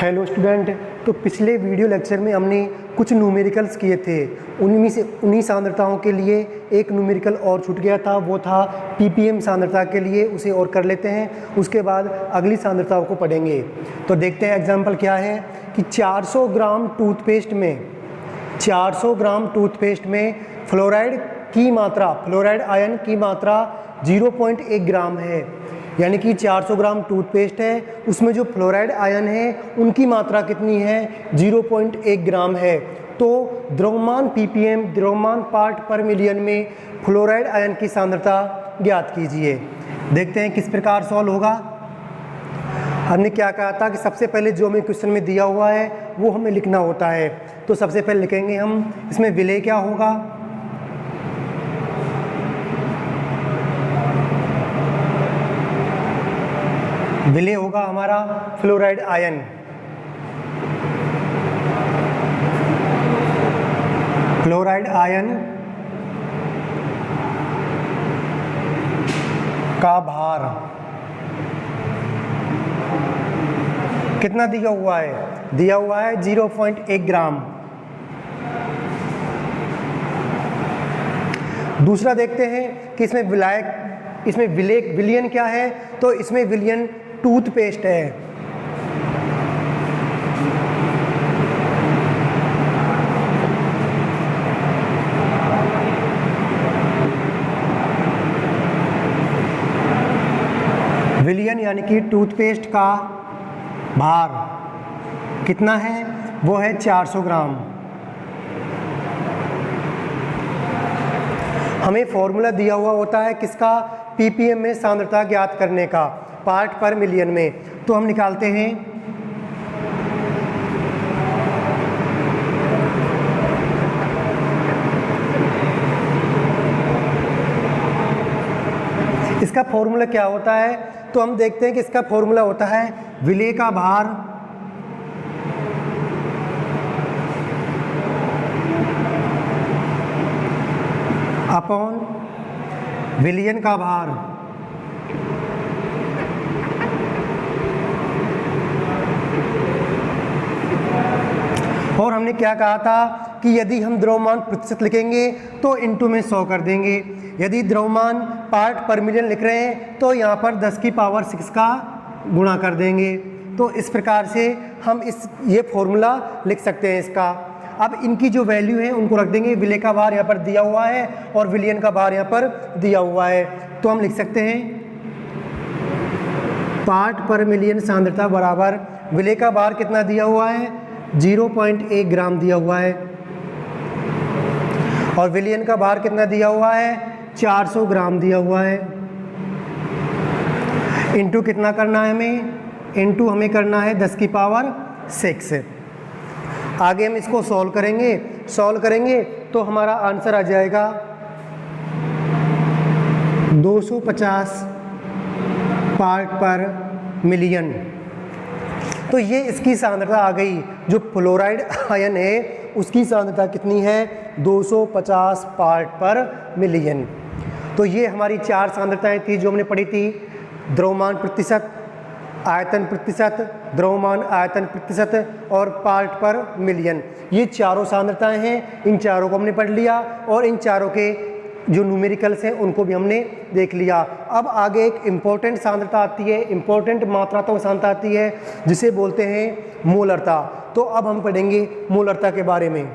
Hello student, तो पिछले video lecture में हमने कुछ न्यूमेरिकल्स किए थे। उन्हीं सांद्रताओं के लिए एक न्यूमेरिकल और छूट गया था, वो था ppm सांद्रता के लिए। उसे और कर लेते हैं, उसके बाद अगली सांद्रताओं को पढ़ेंगे। तो देखते हैं एग्जाम्पल क्या है कि 400 ग्राम टूथपेस्ट में फ्लोराइड की मात्रा, फ्लोराइड आयन की मात्रा 0.1 ग्राम है। यानी कि 400 ग्राम टूथपेस्ट है, उसमें जो फ्लोराइड आयन है उनकी मात्रा कितनी है, 0.1 ग्राम है। तो द्रव्यमान ppm, द्रव्यमान पार्ट पर मिलियन में फ्लोराइड आयन की सांद्रता ज्ञात कीजिए। देखते हैं किस प्रकार सॉल्व होगा। हमने क्या कहा था कि सबसे पहले जो हमें क्वेश्चन में दिया हुआ है वो हमें लिखना होता है। तो सबसे पहले लिखेंगे हम, इसमें विलय क्या होगा, विलय होगा हमारा फ्लोराइड आयन। फ्लोराइड आयन का भार कितना दिया हुआ है, दिया हुआ है 0.1 ग्राम। दूसरा देखते हैं कि इसमें विलयन क्या है। तो इसमें विलयन टूथपेस्ट है। विलयन यानी कि टूथपेस्ट का भार कितना है, वो है 400 ग्राम। हमें फॉर्मूला दिया हुआ होता है किसका, ppm में सांद्रता ज्ञात करने का, पार्ट पर मिलियन में। तो हम निकालते हैं, इसका फॉर्मूला क्या होता है। तो हम देखते हैं कि इसका फॉर्मूला होता है विलय का भार अपॉन विलयन का भार। और हमने क्या कहा था कि यदि हम द्रव्यमान प्रतिशत लिखेंगे तो इनटू में 100 कर देंगे। यदि द्रव्यमान पार्ट पर मिलियन लिख रहे हैं तो यहाँ पर 10 की पावर 6 का गुणा कर देंगे। तो इस प्रकार से हम ये फॉर्मूला लिख सकते हैं इसका। अब इनकी जो वैल्यू है उनको रख देंगे। विलय का भार यहाँ पर दिया हुआ है और विलयन का भार यहाँ पर दिया हुआ है। तो हम लिख सकते हैं पार्ट पर मिलियन सांद्रता बराबर विलय का भार कितना दिया हुआ है, 0.1 ग्राम दिया हुआ है, और विलयन का भार कितना दिया हुआ है, 400 ग्राम दिया हुआ है। इनटू कितना करना है हमें, इनटू हमें करना है 10 की पावर 6। आगे हम इसको सॉल्व करेंगे तो हमारा आंसर आ जाएगा 250 पार्ट पर मिलियन। तो ये इसकी सांद्रता आ गई। जो फ्लोराइड आयन है उसकी सांद्रता कितनी है, 250 पार्ट पर मिलियन। तो ये हमारी 4 सांद्रताएं थी जो हमने पढ़ी थी, द्रव्यमान प्रतिशत, आयतन प्रतिशत, द्रव्यमान आयतन प्रतिशत और पार्ट पर मिलियन। ये चारों सांद्रताएं हैं, इन चारों को हमने पढ़ लिया और इन चारों के जो न्यूमेरिकल्स हैं उनको भी हमने देख लिया। अब आगे एक इम्पोर्टेंट सांद्रता आती है, इम्पोर्टेंट मात्रात्मक सांद्रता आती है जिसे बोलते हैं मोलरता। तो अब हम पढ़ेंगे मोलरता के बारे में।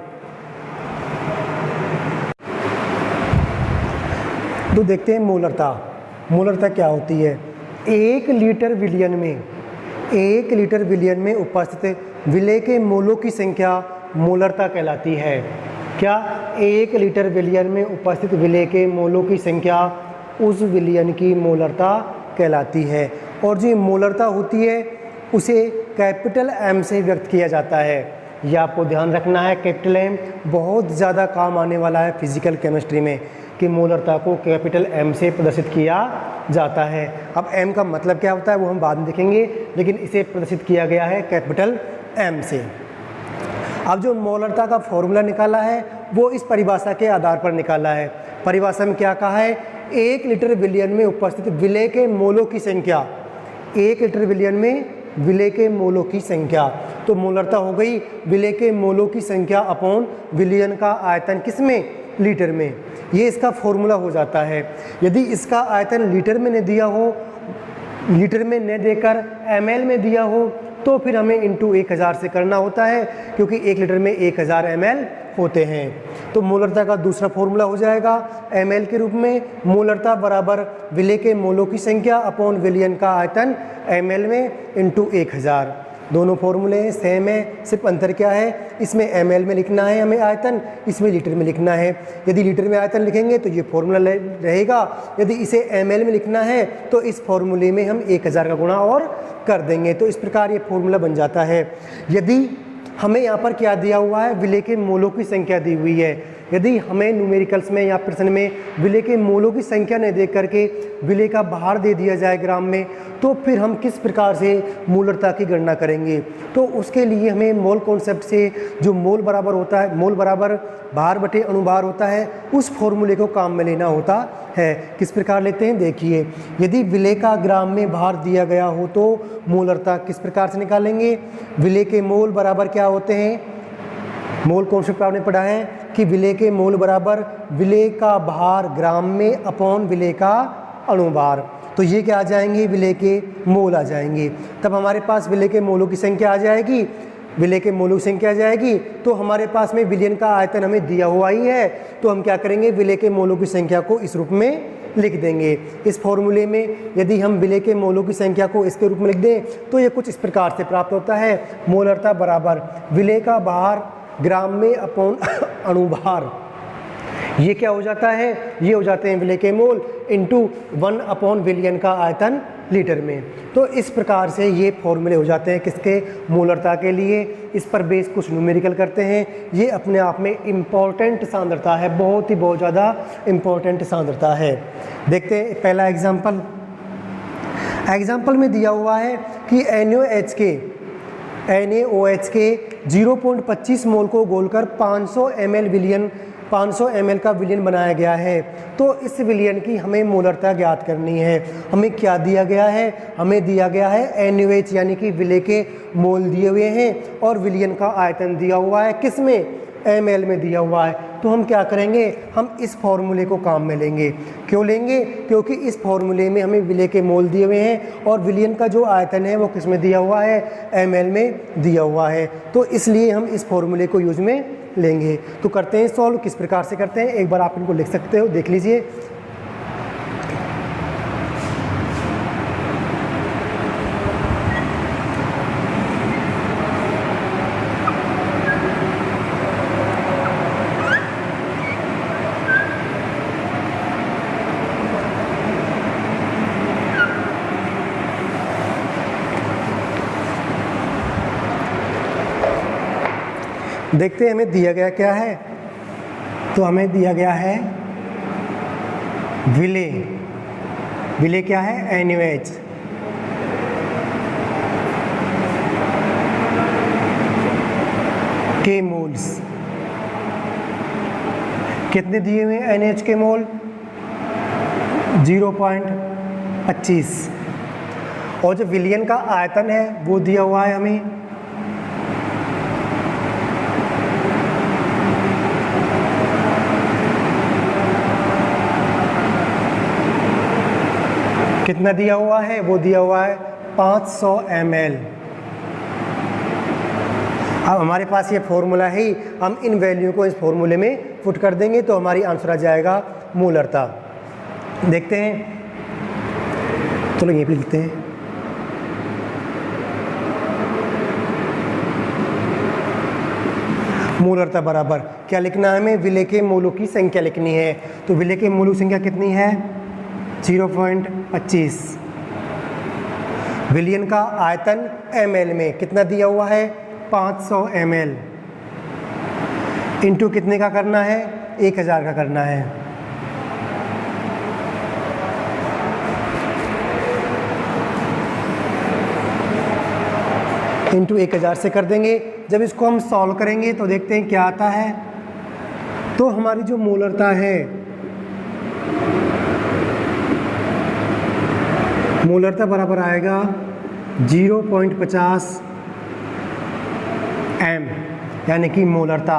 तो देखते हैं मोलरता क्या होती है। 1 लीटर विलयन में उपस्थित विलय के मोलों की संख्या मोलरता कहलाती है। क्या, 1 लीटर विलयन में उपस्थित विलय के मोलों की संख्या उस विलयन की मोलरता कहलाती है। और जो मोलरता होती है उसे कैपिटल M से व्यक्त किया जाता है। यह आपको ध्यान रखना है, कैपिटल M बहुत ज़्यादा काम आने वाला है फिजिकल केमिस्ट्री में, कि मोलरता को कैपिटल M से प्रदर्शित किया जाता है। अब M का मतलब क्या होता है वो हम बाद में देखेंगे, लेकिन इसे प्रदर्शित किया गया है कैपिटल M से। अब जो मोलरता का फॉर्मूला निकाला है वो इस परिभाषा के आधार पर निकाला है। परिभाषा में क्या कहा है, 1 लीटर विलयन में उपस्थित विलय के मोलों की संख्या, 1 लीटर विलयन में विलय के मोलों की संख्या। तो मोलरता हो गई विलेय के मोलों की संख्या अपॉन विलयन का आयतन, किसमें, लीटर में। ये इसका फॉर्मूला हो जाता है। यदि इसका आयतन लीटर में न दिया हो, लीटर में न देकर ml में दिया हो, तो फिर हमें इंटू 1000 से करना होता है, क्योंकि 1 लीटर में 1000 ml होते हैं। तो मोलरता का दूसरा फॉर्मूला हो जाएगा ml के रूप में, मोलरता बराबर विलेय के मोलों की संख्या अपॉन विलयन का आयतन ml में इंटू 1000। दोनों फॉर्मूले सेम है, सिर्फ अंतर क्या है, इसमें ml में लिखना है हमें आयतन, इसमें लीटर में लिखना है। यदि लीटर में आयतन लिखेंगे तो ये फॉर्मूला रहेगा, यदि इसे ml में लिखना है तो इस फॉर्मूले में हम 1000 का गुणा और कर देंगे। तो इस प्रकार ये फॉर्मूला बन जाता है। यदि हमें यहाँ पर क्या दिया हुआ है, विलेय के मोलों की संख्या दी हुई है। यदि हमें न्यूमेरिकल्स में या प्रश्न में विलेय के मोलों की संख्या न देख करके विलेय का भार दे दिया जाए ग्राम में, तो फिर हम किस प्रकार से मोलरता की गणना करेंगे। तो उसके लिए हमें मोल कॉन्सेप्ट से जो मोल बराबर होता है, मोल बराबर भार बटे अणुभार होता है, उस फॉर्मूले को काम में लेना होता है। किस प्रकार लेते हैं, देखिए, यदि विलेय का ग्राम में भार दिया गया हो तो मोलरता किस प्रकार से निकालेंगे। विलेय के मोल बराबर क्या होते हैं, मोल कॉन्सेप्ट आपने पढ़ा है कि विलेय के मोल बराबर विलेय का भार ग्राम में अपॉन विलेय का अणुभार। तो ये क्या आ जाएंगे, विलेय के मोल आ जाएंगे। तब हमारे पास विलेय के मोलों की संख्या आ जाएगी, विलेय के मोलों की संख्या आ जाएगी। तो हमारे पास में विलयन का आयतन हमें दिया हुआ ही है, तो हम क्या करेंगे, विलेय के मोलों की संख्या को इस रूप में लिख देंगे। इस फॉर्मूले में यदि हम विलेय के मोलों की संख्या को इसके रूप में लिख दें तो ये कुछ इस प्रकार से प्राप्त होता है, मोलरता बराबर विलेय का भार ग्राम में अपॉन अणुभार। ये क्या हो जाता है, ये हो जाते हैं विलेय के मोल इंटू 1 अपॉन विलयन का आयतन लीटर में। तो इस प्रकार से ये फॉर्मूले हो जाते हैं किसके, मोलरता के लिए। इस पर बेस कुछ न्यूमेरिकल करते हैं। ये अपने आप में इम्पॉर्टेंट सांद्रता है, बहुत ज़्यादा इम्पॉर्टेंट सांद्रता है। देखते हैं पहला एग्जाम्पल में दिया हुआ है कि NaOH के 0.25 मोल को घोलकर 500 ml का विलयन बनाया गया है। तो इस विलयन की हमें मोलरता ज्ञात करनी है। हमें क्या दिया गया है, हमें दिया गया है NaOH यानी कि विलेय के मोल दिए हुए हैं और विलयन का आयतन दिया हुआ है, किस में, ml में दिया हुआ है। तो हम क्या करेंगे, हम इस फॉर्मूले को काम में लेंगे। क्यों लेंगे, क्योंकि इस फॉर्मूले में हमें विलेय के मोल दिए हुए हैं और विलयन का जो आयतन है वो किस में दिया हुआ है, ml में दिया हुआ है। तो इसलिए हम इस फॉर्मूले को यूज में लेंगे। तो करते हैं सॉल्व। किस प्रकार से करते हैं, एक बार आप इनको लिख सकते हो, देख लीजिए। देखते हैं हमें दिया गया क्या है। तो हमें दिया गया है विलेय क्या है, NaOH। के मोल्स कितने दिए हुए हैं, NaOH के मोल 0.25 और जो विलयन का आयतन है वो दिया हुआ है हमें कितना दिया हुआ है, वो दिया हुआ है 500 ml। अब हमारे पास ये फॉर्मूला है ही, हम इन वैल्यू को इस फॉर्मूले में पुट कर देंगे तो हमारी आंसर आ जाएगा मोलरता। देखते हैं, चलो ये भी लिखते हैं। मोलरता बराबर क्या लिखना है, हमें विलेय के मोलों की संख्या लिखनी है। तो विलेय के मोलों की संख्या कितनी है, 0.25। विलयन का आयतन ml में कितना दिया हुआ है, 500 ml। इंटू कितने का करना है, 1000 का करना है। इंटू 1000 से कर देंगे। जब इसको हम सॉल्व करेंगे तो देखते हैं क्या आता है। तो हमारी जो मोलरता है, मोलरता बराबर आएगा 0.50 m यानी कि मोलरता,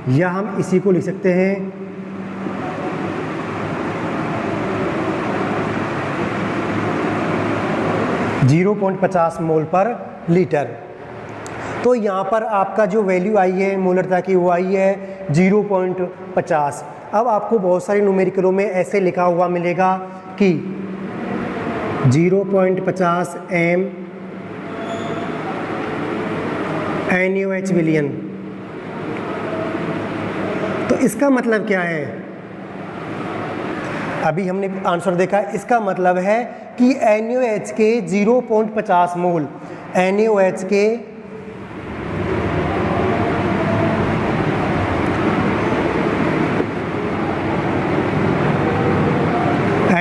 या हम इसी को लिख सकते हैं 0.50 मोल पर लीटर। तो यहाँ पर आपका जो वैल्यू आई है मोलरता की वो आई है 0.50। अब आपको बहुत सारे न्यूमेरिकलों में ऐसे लिखा हुआ मिलेगा कि 0.50 m NaOH विलियन। तो इसका मतलब क्या है? अभी हमने आंसर देखा, इसका मतलब है कि NaOH के 0.50 मोल, NaOH के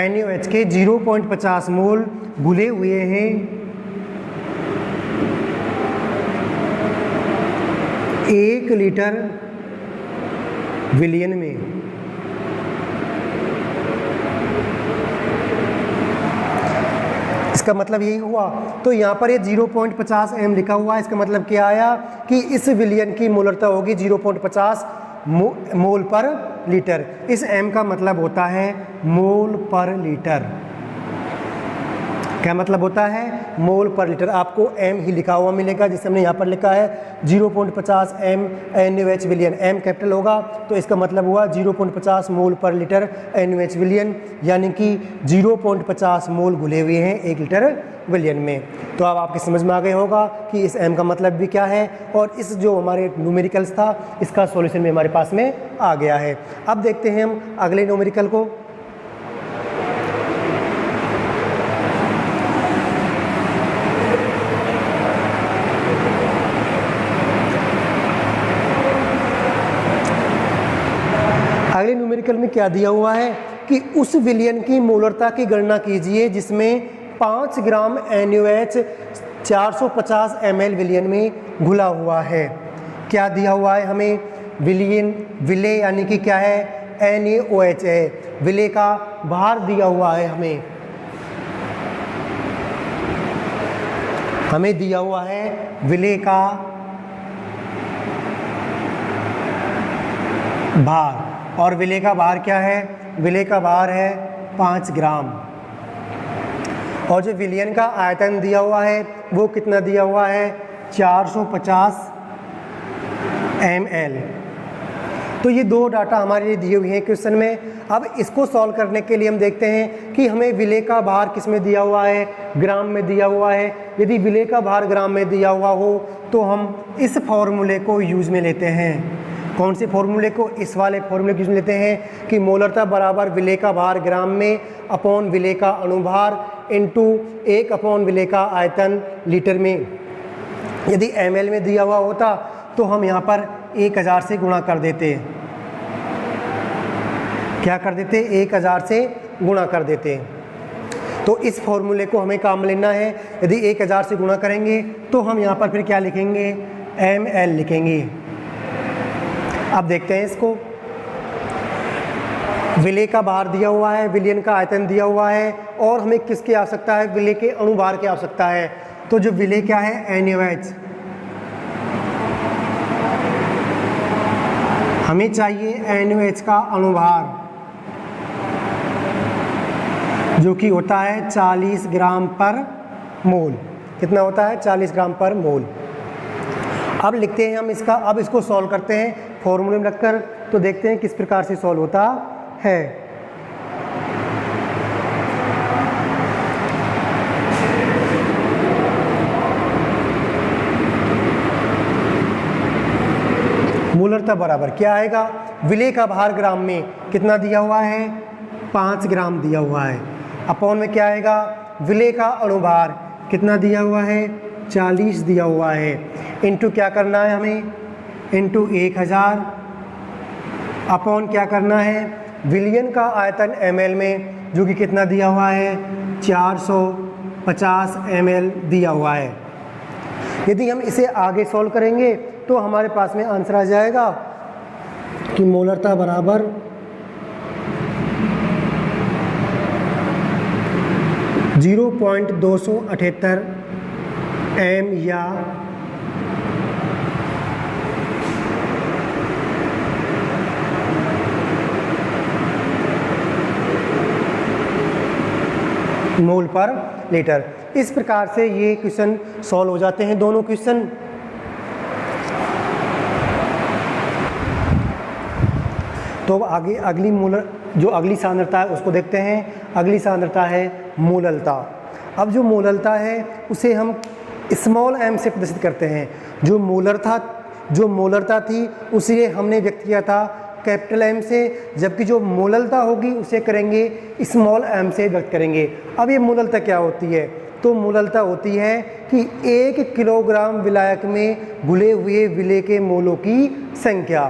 NaOH के 0.50 मोल घुले हुए हैं 1 लीटर विलियन में। इसका मतलब यही हुआ। तो यहाँ पर ये 0.50 m लिखा हुआ है, इसका मतलब क्या आया कि इस विलियन की मोलरता होगी 0.50 मोल पर लीटर। इस m का मतलब होता है मोल पर लीटर। क्या मतलब होता है? मोल पर लीटर। आपको m ही लिखा हुआ मिलेगा, जिसे हमने यहाँ पर लिखा है 0.50 m NaOH विलियन। m कैपिटल होगा तो इसका मतलब हुआ 0.50 मोल पर लीटर NaOH विलियन, यानी कि 0.50 मोल घुले हुए हैं 1 लीटर विलियन में। तो अब आपकी समझ में आ गया होगा कि इस m का मतलब भी क्या है, और इस जो हमारे न्यूमेरिकल्स था इसका सॉल्यूशन भी हमारे पास में आ गया है। अब देखते हैं हम अगले न्यूमेरिकल को। अगले न्यूमेरिकल में क्या दिया हुआ है कि उस विलियन की मोलरता की गणना कीजिए जिसमें 5 ग्राम NaOH 450 ml विलियन में घुला हुआ है। क्या दिया हुआ है हमें? विले यानी कि क्या है? NaOH है। विले का भार दिया हुआ है हमें दिया हुआ है विले का भार। और विले का भार क्या है? विले का भार है 5 ग्राम। और जो विलियन का आयतन दिया हुआ है वो कितना दिया हुआ है? 450 ml। तो ये दो डाटा हमारे लिए दिए हुए हैं क्वेश्चन में। अब इसको सॉल्व करने के लिए हम देखते हैं कि हमें विले का भार किस में दिया हुआ है? ग्राम में दिया हुआ है। यदि विले का भार ग्राम में दिया हुआ हो तो हम इस फॉर्मूले को यूज़ में लेते हैं। कौन से फॉर्मूले को? इस वाले फॉर्मूले को यूज़ में लेते हैं कि मोलरता बराबर विले का भार ग्राम में अपॉन विले का अणुभार इंटू 1 अपॉन विले का आयतन लीटर में। यदि ml में दिया हुआ होता तो हम यहाँ पर 1000 से गुणा कर देते। क्या कर देते? 1000 से गुणा कर देते। तो इस फॉर्मूले को हमें काम लेना है। यदि 1000 से गुणा करेंगे तो हम यहाँ पर फिर क्या लिखेंगे? ml लिखेंगे। अब देखते हैं इसको। विले का भार दिया हुआ है, विलियन का आयतन दिया हुआ है, और हमें किसकी आवश्यकता है? विले के अणुभार की आवश्यकता है। तो जो विले क्या है? NaOH। हमें चाहिए NaOH का अणुभार जो कि होता है 40 ग्राम पर मोल। कितना होता है? 40 ग्राम पर मोल। अब लिखते हैं हम इसका। अब इसको सॉल्व करते हैं फॉर्मूले में रखकर, तो देखते हैं किस प्रकार से सॉल्व होता है। मोलरता बराबर क्या आएगा? विले का भार ग्राम में कितना दिया हुआ है? 5 ग्राम दिया हुआ है। अपॉन में क्या आएगा? विले का अणुभार कितना दिया हुआ है? 40 दिया हुआ है। इंटू क्या करना है हमें? इंटू 1000 अपॉन क्या करना है? विलियन का आयतन ml में जो कि कितना दिया हुआ है? 450 ml दिया हुआ है। यदि हम इसे आगे सॉल्व करेंगे तो हमारे पास में आंसर आ जाएगा कि मोलरता बराबर 0.278 m या मोल पर लीटर। इस प्रकार से ये क्वेश्चन सॉल्व हो जाते हैं, दोनों क्वेश्चन। तो आगे अगली अगली सांद्रता है उसको देखते हैं। अगली सांद्रता है मोललता। अब जो मोललता है उसे हम स्मॉल m से प्रदर्शित करते हैं। जो मोलरता थी उसे हमने व्यक्त किया था कैपिटल M से, जबकि जो मोललता होगी उसे करेंगे स्मॉल m से व्यक्त करेंगे। अब ये मोललता क्या होती है? तो मोललता होती है कि 1 किलोग्राम विलायक में घुले हुए विलेय के मोलों की संख्या।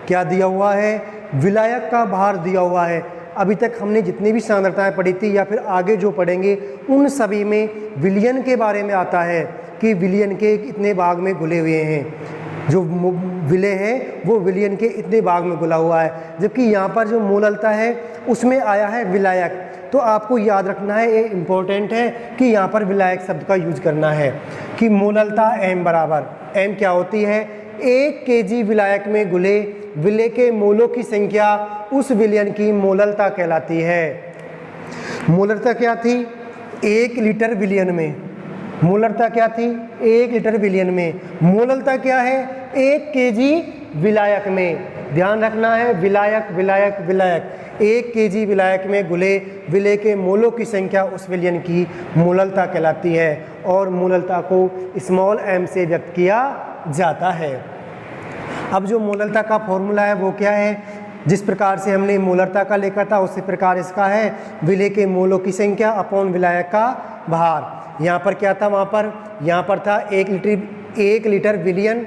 क्या दिया हुआ है? विलायक का भार दिया हुआ है। अभी तक हमने जितनी भी सांद्रताएं पढ़ी थी या फिर आगे जो पढ़ेंगे उन सभी में विलयन के बारे में आता है कि विलयन के इतने भाग में घुले हुए हैं। जो विलेय है वो विलयन के इतने भाग में घुला हुआ है, जबकि यहाँ पर जो मोललता है उसमें आया है विलायक। तो आपको याद रखना है, ये इम्पोर्टेंट है कि यहाँ पर विलायक शब्द का यूज करना है कि मोललता m बराबर, m क्या होती है? 1 kg विलायक में घुले विलेय के मोलों की संख्या उस विलयन की मोललता कहलाती है। मोललता क्या थी? 1 लीटर विलयन में। मोललता क्या थी? 1 लीटर विलयन में। मोललता क्या है? 1 kg विलायक में। ध्यान रखना है, विलायक विलायक विलायक। 1 kg विलायक में घुले विलेय के मोलों की संख्या उस विलयन की मोललता कहलाती है और मोललता को स्मॉल m से व्यक्त किया जाता है। अब जो मोललता का फॉर्मूला है वो क्या है? जिस प्रकार से हमने मोलरता का लिखा था उसी प्रकार इसका है विलेय के मोलों की संख्या अपॉन विलायक का भार। यहाँ पर क्या था? वहाँ पर यहाँ पर था 1 लीटर विलयन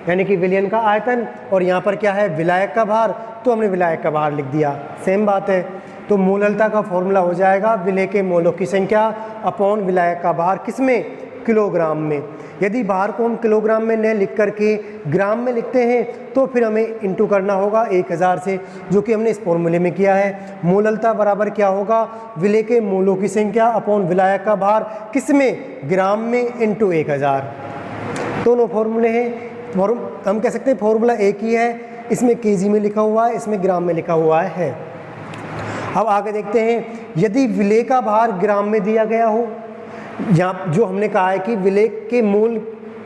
यानी कि विलयन का आयतन, और यहाँ पर क्या है? विलायक का भार, तो हमने विलायक का भार लिख दिया। सेम बात है। तो मोललता का फॉर्मूला हो जाएगा विलेय के मोलों की संख्या अपॉन विलायक का भार, किसमें? किलोग्राम में। यदि भार को हम किलोग्राम में न लिख करके ग्राम में लिखते हैं तो फिर हमें इंटू करना होगा 1000 से, जो कि हमने इस फॉर्मूले में किया है। मोललता बराबर क्या होगा? विलेय के मोलों की संख्या अपॉन विलायक का भार, किसमें? ग्राम में, इंटू 1000। दोनों फॉर्मूले हैं। हम कह सकते हैं फॉर्मूला एक ही है, इसमें केजी में लिखा हुआ है, इसमें ग्राम में लिखा हुआ है। अब आगे देखते हैं, यदि विलेय का भार ग्राम में दिया गया हो, यहाँ जो हमने कहा है कि विलेय के मोल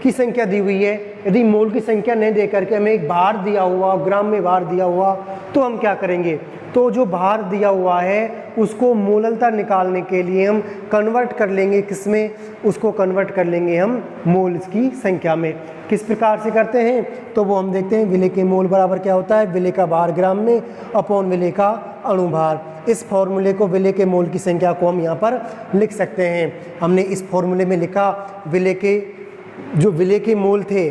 की संख्या दी हुई है, यदि मोल की संख्या नहीं दे करके हमें एक भार दिया हुआ, ग्राम में भार दिया हुआ, तो हम क्या करेंगे? तो जो भार दिया हुआ है उसको मोललता निकालने के लिए हम कन्वर्ट कर लेंगे, किसमें? उसको कन्वर्ट कर लेंगे हम मोल्स की संख्या में। किस प्रकार से करते हैं तो वो हम देखते हैं। विलेय के मोल बराबर क्या होता है? विलेय का भार ग्राम में अपॉन विलेय का अणुभार। इस फॉर्मूले को विलेय के मोल की संख्या को हम यहाँ पर लिख सकते हैं। हमने इस फॉर्मूले में लिखा विलेय के मोल थे,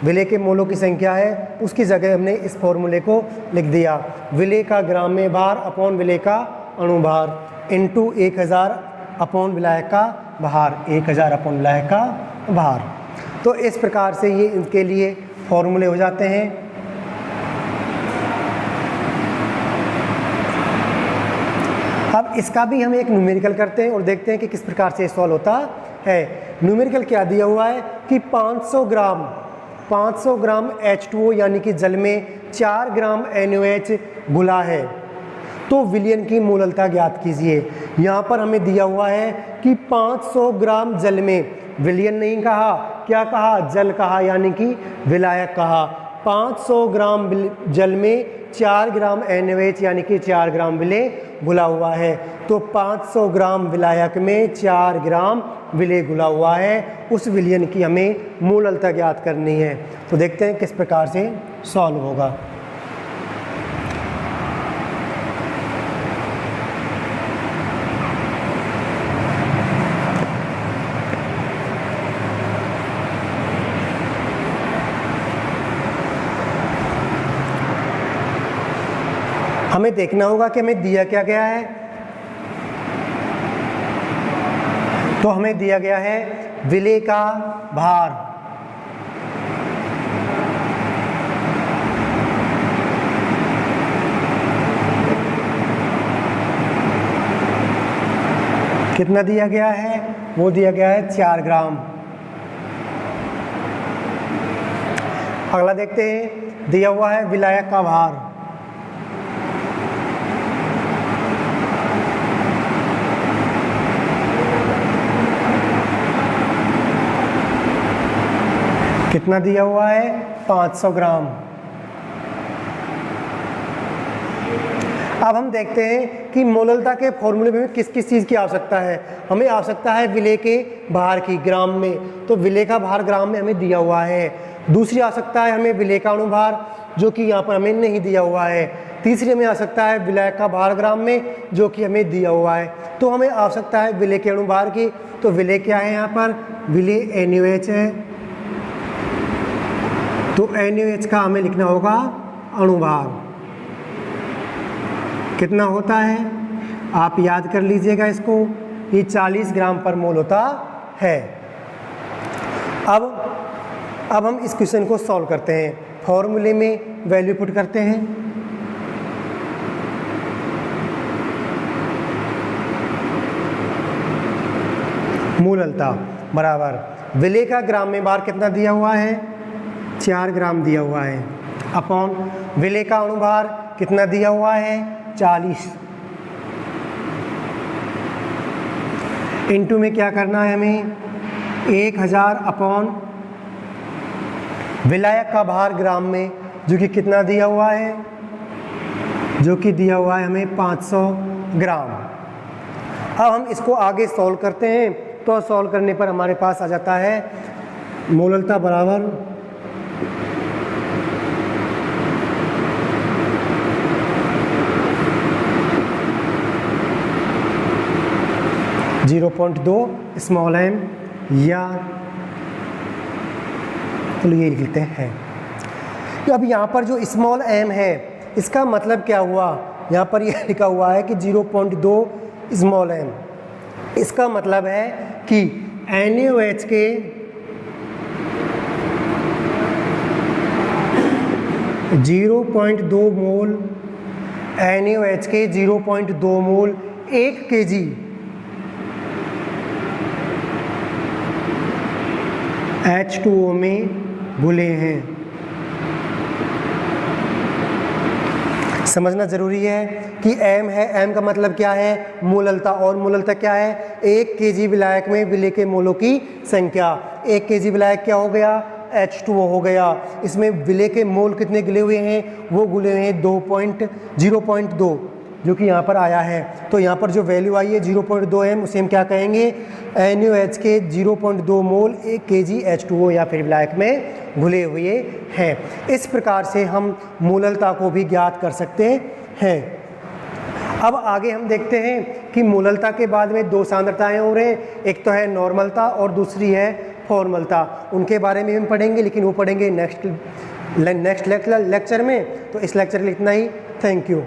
विलेय के मोलों की संख्या है, उसकी जगह हमने इस फॉर्मूले को लिख दिया। विलेय का ग्राम में भार अपॉन विलेय का अणुभार इंटू 1000 अपॉन विलायक का भार, 1000 अपॉन विलायक का भार। तो इस प्रकार से ये इनके लिए फॉर्मूले हो जाते हैं। अब इसका भी हम एक न्यूमेरिकल करते हैं और देखते हैं कि किस प्रकार से सॉल्व होता है। न्यूमेरिकल क्या दिया हुआ है कि 500 ग्राम H2O यानी कि जल में 4 ग्राम NaOH घुला है, तो विलयन की मोललता ज्ञात कीजिए। यहाँ पर हमें दिया हुआ है कि 500 ग्राम जल में, विलयन नहीं कहा, क्या कहा? जल कहा, यानी कि विलायक कहा। 500 ग्राम जल में 4 ग्राम NaOH यानी कि 4 ग्राम विलेय घुला हुआ है, तो 500 ग्राम विलायक में 4 ग्राम विलेय घुला हुआ है। उस विलयन की हमें मोललता ज्ञात करनी है। तो देखते हैं किस प्रकार से सॉल्व होगा। हमें देखना होगा कि हमें दिया क्या गया है। तो हमें दिया गया है विलेय का भार, कितना दिया गया है? वो दिया गया है 4 ग्राम। अगला देखते हैं, दिया हुआ है विलायक का भार, कितना दिया हुआ है? 500 ग्राम। अब हम देखते हैं कि मोललता के फॉर्मूले में किस किस चीज़ की आवश्यकता है। हमें आवश्यकता है विलेय के भार की ग्राम में, तो विलेय का भार ग्राम में हमें दिया हुआ है। दूसरी आवश्यकता है हमें विलेय का अणुभार, जो कि यहाँ पर हमें नहीं दिया हुआ है। तीसरी हमें आवश्यकता है विलेय का भार ग्राम में, जो कि हमें दिया हुआ है। तो हमें आवश्यकता है विलेय के अणुभार की, तो विलेय क्या है यहाँ पर? विलेय NaOH है, तो NaOH का हमें लिखना होगा अणुभार। कितना होता है आप याद कर लीजिएगा इसको, ये 40 ग्राम पर मोल होता है। अब हम इस क्वेश्चन को सॉल्व करते हैं। फॉर्मूले में वैल्यू पुट करते हैं। मोललता बराबर विलेय का ग्राम में भार कितना दिया हुआ है? 4 ग्राम दिया हुआ है, अपॉन विलेय का अणुभार कितना दिया हुआ है? 40। इनटू में क्या करना है हमें? 1000 अपॉन विलायक का भार ग्राम में, जो कि कितना दिया हुआ है? जो कि दिया हुआ है हमें 500 ग्राम। अब हम इसको आगे सॉल्व करते हैं, तो सॉल्व करने पर हमारे पास आ जाता है मोललता बराबर 0.2 स्मॉल m, या चलो ये लिख लेते हैं। तो अब यहाँ पर जो स्मॉल m है, इसका मतलब क्या हुआ? यहाँ पर ये लिखा हुआ है कि 0.2 स्मॉल m, इसका मतलब है कि NaOH के 0.2 मोल, NaOH के 0.2 मोल 1 kg H2O में घुले हैं। समझना जरूरी है कि m है, m का मतलब क्या है? मोललता, और मोललता क्या है? 1 kg विलायक में विलेय के मोलों की संख्या। 1 kg विलायक क्या हो गया? H2O हो गया। इसमें विलेय के मोल कितने घुले हुए हैं? वो घुले हुए हैं 0.2, जो कि यहाँ पर आया है। तो यहाँ पर जो वैल्यू आई है 0.2 m, उसे हम क्या कहेंगे? NaOH के 0.2 मोल 1 kg H2O या फिर विलायक में घुले हुए हैं। इस प्रकार से हम मोललता को भी ज्ञात कर सकते हैं। अब आगे हम देखते हैं कि मोललता के बाद में 2 सांद्रताएं हो रहे हैं, एक तो है नॉर्मलता और दूसरी है फॉर्मलता। उनके बारे में हम पढ़ेंगे, लेकिन वो पढ़ेंगे नेक्स्ट लेक्चर में। तो इस लेक्चर के लिए इतना ही। Thank you.